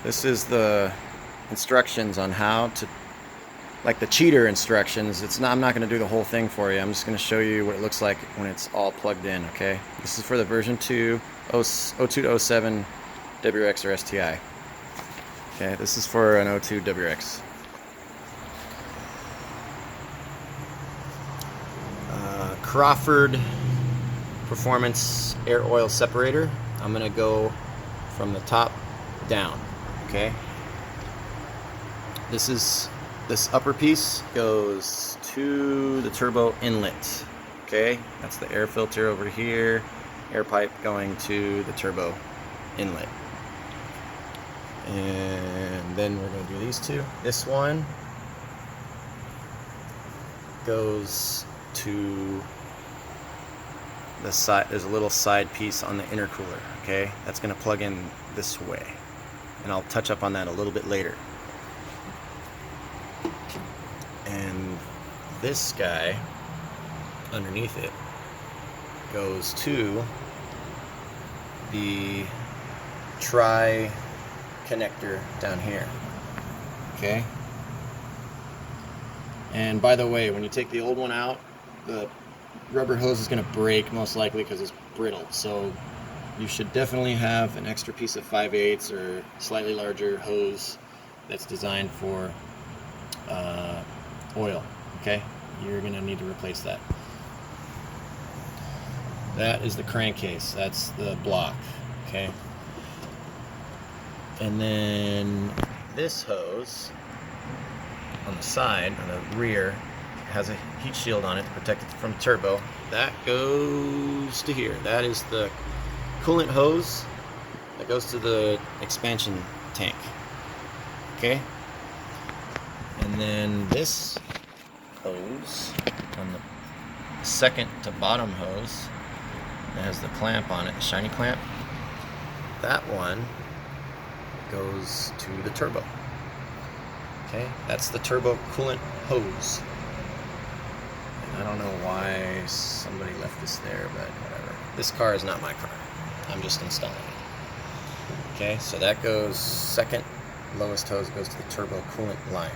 This is the instructions on how to, like the cheater instructions. I'm not going to do the whole thing for you. I'm just going to show you what it looks like when it's all plugged in, okay? This is for the version 2, 02 to 07 WRX or STI. Okay, this is for an 02 WRX. Crawford Performance Air Oil Separator. I'm going to go from the top down, okay? This upper piece goes to the turbo inlet, okay? That's the air filter over here, air pipe going to the turbo inlet. And then we're going to do these two. This one goes to the side. There's a little side piece on the intercooler, okay? That's going to plug in this way. And I'll touch up on that a little bit later. And this guy underneath it goes to the tri connector down here, okay? And by the way, when you take the old one out, the rubber hose is going to break most likely because it's brittle, so you should definitely have an extra piece of 5/8 or slightly larger hose that's designed for oil, okay? You're going to need to replace that. That is the crankcase, that's the block, okay? And then this hose on the side, on the rear, has a heat shield on it to protect it from turbo. That goes to here. That is the coolant hose that goes to the expansion tank, okay? And then this hose on the second to bottom hose that has the clamp on it, the shiny clamp, that one goes to the turbo. Okay, that's the turbo coolant hose. And I don't know why somebody left this there, but whatever. This car is not my car. I'm just installing it. Okay, so that goes, second lowest hose goes to the turbo coolant line.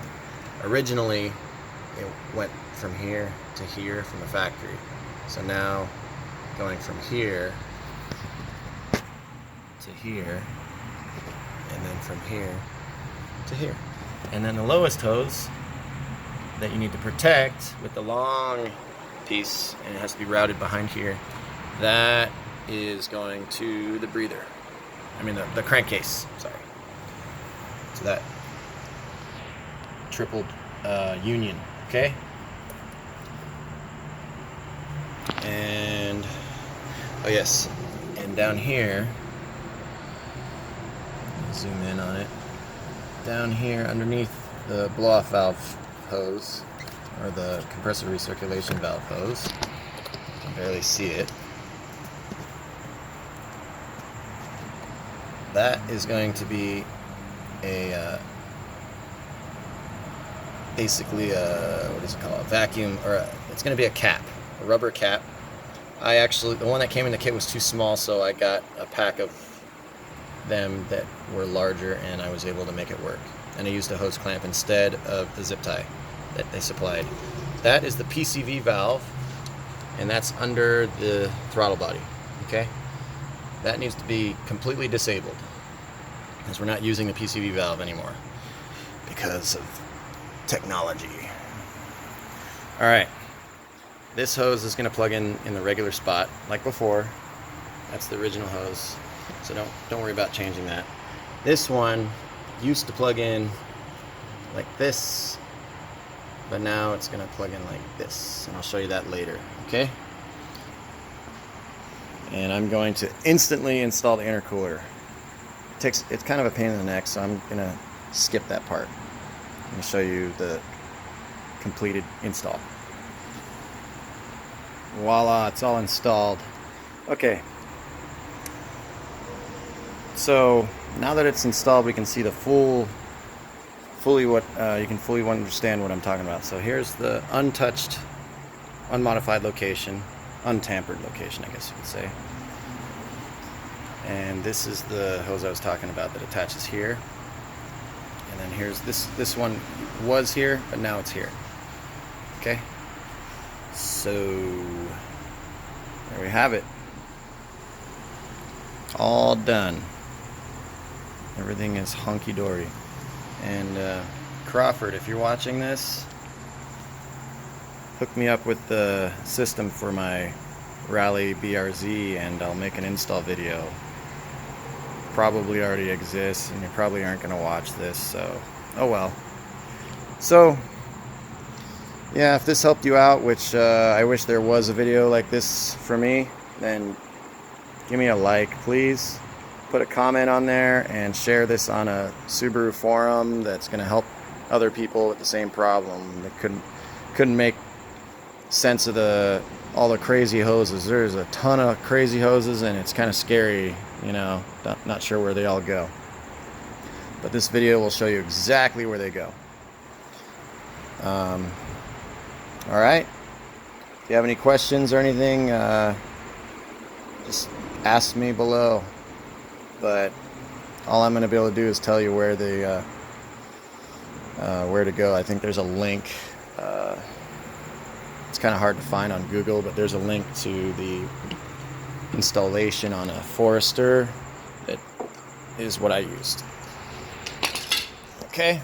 Originally, it went from here to here from the factory. So now, going from here to here, and then from here to here. And then the lowest hose that you need to protect with the long piece, and it has to be routed behind here, that is going to the breather. I mean the crankcase, sorry. So that triple union, okay? And, oh yes, and down here, zoom in on it. Down here underneath the blow-off valve hose, or the compressor recirculation valve hose, you can barely see it. That is going to be a basically a, what is it called? A vacuum, or it's going to be a cap, a rubber cap. The one that came in the kit was too small, so I got a pack of them that were larger, and I was able to make it work. And I used a hose clamp instead of the zip tie that they supplied. That is the PCV valve, and that's under the throttle body, okay? That needs to be completely disabled, because we're not using the PCV valve anymore because of technology. All right, this hose is going to plug in the regular spot like before. That's the original hose. So don't worry about changing that. This one used to plug in like this, but now it's going to plug in like this, and I'll show you that later, okay? And I'm going to instantly install the intercooler. It's kind of a pain in the neck, so I'm going to skip that part. I'm going to show you the completed install. Voila, it's all installed. Okay. So now that it's installed, we can see the you can fully understand what I'm talking about. So here's the untouched, unmodified location, untampered location, I guess you could say. And this is the hose I was talking about that attaches here. And then here's this one was here, but now it's here. Okay, so there we have it, all done. Everything is hunky-dory. And Crawford, if you're watching this, hook me up with the system for my Rally BRZ and I'll make an install video. Probably already exists and you probably aren't going to watch this, so oh well. So yeah, if this helped you out, which I wish there was a video like this for me, then give me a like, please. Put a comment on there and share this on a Subaru forum that's going to help other people with the same problem that couldn't make sense of all the crazy hoses. There's a ton of crazy hoses and it's kind of scary, you know, not sure where they all go. But this video will show you exactly where they go. Alright, if you have any questions or anything, just ask me below. But all I'm going to be able to do is tell you where to go. I think there's a link. It's kind of hard to find on Google, but there's a link to the installation on a Forester that is what I used. Okay.